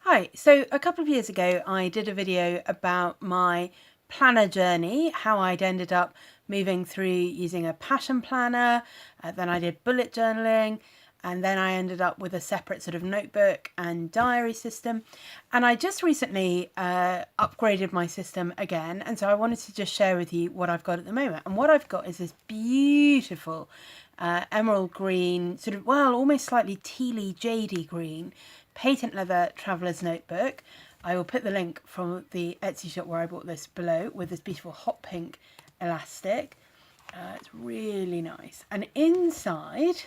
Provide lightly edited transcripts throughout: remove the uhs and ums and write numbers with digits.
Hi, so a couple of years ago I did a video about my planner journey, how I'd ended up moving through using a passion planner, then I did bullet journaling, and then I ended up with a separate sort of notebook and diary system. And I just recently upgraded my system again, and so I wanted to just share with you what I've got at the moment. And what I've got is this beautiful emerald green, sort of, well, almost slightly tealy, jadey green patent leather traveler's notebook. I will put the link from the Etsy shop where I bought this below, with this beautiful hot pink elastic. It's really nice. And inside,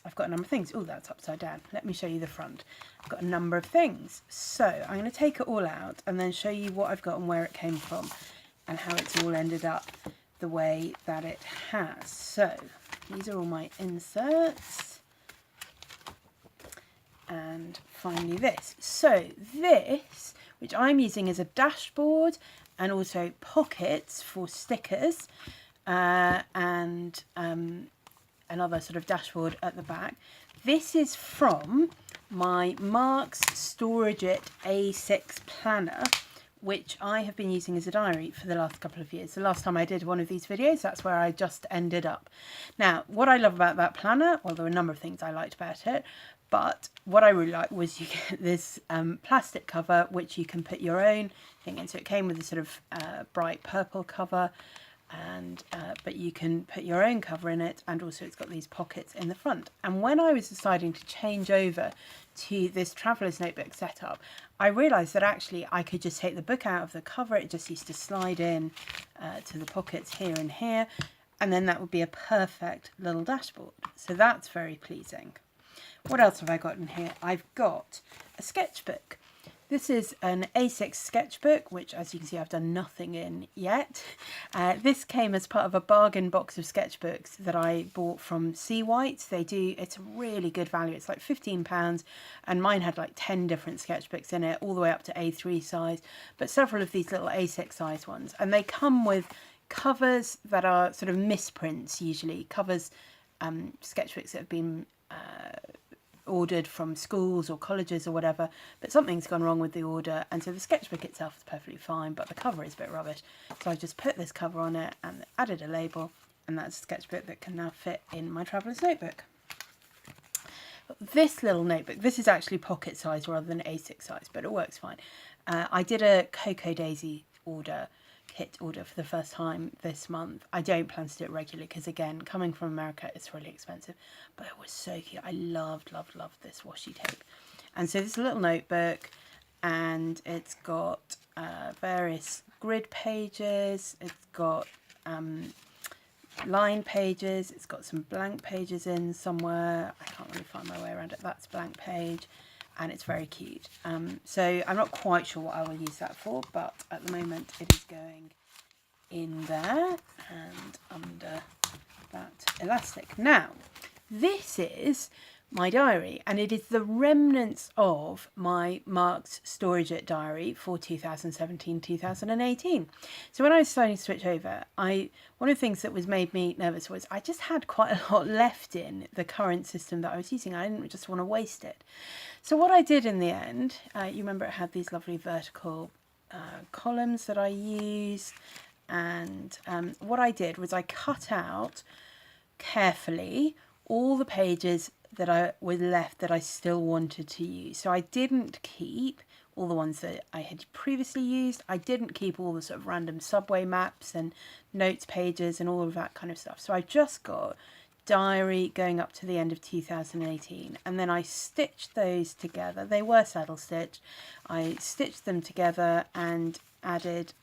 I've got a number of things. Oh, that's upside down. Let me show you the front. I've got a number of things. So I'm going to take it all out and then show you what I've got and where it came from and how it's all ended up the way that it has. So these are all my inserts. And finally this. So this, which I'm using as a dashboard and also pockets for stickers and another sort of dashboard at the back. This is from my Marks Storage It A6 planner, which I have been using as a diary for the last couple of years. The last time I did one of these videos, that's where I just ended up. Now, what I love about that planner, well, there were a number of things I liked about it, but what I really liked was you get this plastic cover, which you can put your own thing in. So it came with a sort of bright purple cover, and but you can put your own cover in it, and also it's got these pockets in the front. And when I was deciding to change over to this traveler's notebook setup, I realized that actually I could just take the book out of the cover. It just used to slide in to the pockets here and here, and then that would be a perfect little dashboard. So that's very pleasing. What else have I got in here? I've got a sketchbook. This is an A6 sketchbook, which, as you can see, I've done nothing in yet. This came as part of a bargain box of sketchbooks that I bought from Sea White. It's a really good value. It's like £15, and mine had like 10 different sketchbooks in it, all the way up to A3 size, but several of these little A6 size ones. And they come with covers that are sort of misprints, usually covers, sketchbooks that have been ordered from schools or colleges or whatever, but something's gone wrong with the order, and so the sketchbook itself is perfectly fine, but the cover is a bit rubbish. So I just put this cover on it and added a label, and that's a sketchbook that can now fit in my traveller's notebook. This little notebook, this is actually pocket size rather than A6 size, but it works fine. I did a Cocoa Daisy kit order for the first time this month. I don't plan to do it regularly because, again, coming from America, it's really expensive, but it was so cute. I loved this washi tape. And so this little notebook, and it's got various grid pages, it's got line pages, it's got some blank pages in somewhere. I can't really find my way around it. That's a blank page, and it's very cute. So I'm not quite sure what I will use that for, but at the moment it is going in there and under that elastic. Now, this is my diary, and it is the remnants of my Marks Storage It diary for 2017-2018. So when I was starting to switch over, one of the things that made me nervous was I just had quite a lot left in the current system that I was using. I didn't just want to waste it. So what I did in the end, you remember it had these lovely vertical columns that I used, and what I did was I cut out carefully all the pages that were left that I still wanted to use. So I didn't keep all the ones that I had previously used. I didn't keep all the sort of random subway maps and notes pages and all of that kind of stuff. So I just got diary going up to the end of 2018, and then I stitched those together. They were saddle stitched. I stitched them together and added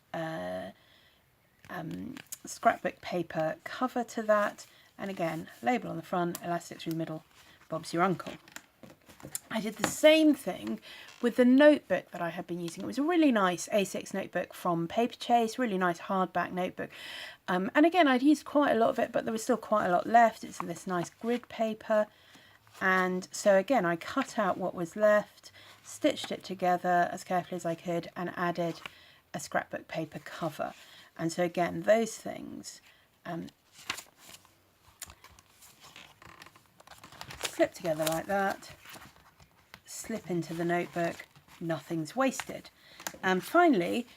scrapbook paper cover to that, and again, label on the front, elastic through the middle, Bob's your uncle. I did the same thing with the notebook that I had been using. It was a really nice A6 notebook from Paperchase, really nice hardback notebook. And again, I'd used quite a lot of it, but there was still quite a lot left. It's this nice grid paper. And so again, I cut out what was left, stitched it together as carefully as I could, and added a scrapbook paper cover. And so again, those things slip together like that, slip into the notebook, nothing's wasted. And finally,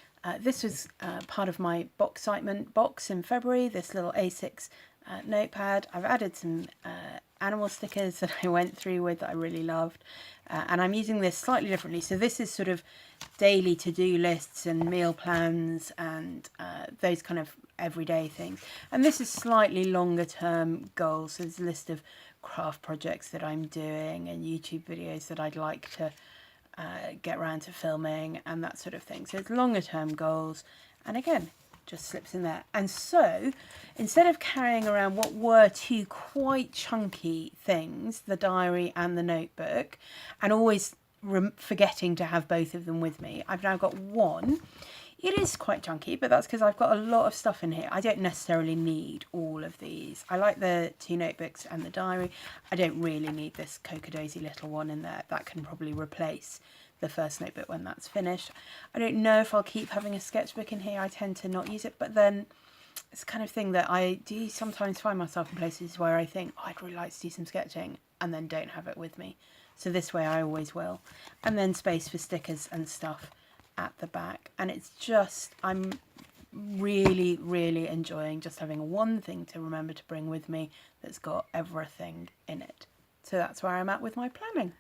this was part of my Boxcitement box in February, this little A6 notepad. I've added some animal stickers that I went through with that I really loved. And I'm using this slightly differently. So this is sort of daily to-do lists and meal plans and those kind of everyday things. And this is slightly longer term goals. So there's a list of craft projects that I'm doing and YouTube videos that I'd like to get around to filming and that sort of thing. So it's longer term goals, and again, just slips in there. And so instead of carrying around what were two quite chunky things, the diary and the notebook, and always forgetting to have both of them with me, I've now got one. It is quite chunky, but that's because I've got a lot of stuff in here. I don't necessarily need all of these. I like the two notebooks and the diary. I don't really need this Cocodosy little one in there. That can probably replace the first notebook when that's finished. I don't know if I'll keep having a sketchbook in here. I tend to not use it, but then it's the kind of thing that I do sometimes find myself in places where I think, oh, I'd really like to do some sketching, and then don't have it with me. So this way I always will. And then space for stickers and stuff at the back. And it's just, I'm really, really enjoying just having one thing to remember to bring with me that's got everything in it. So that's where I'm at with my planning.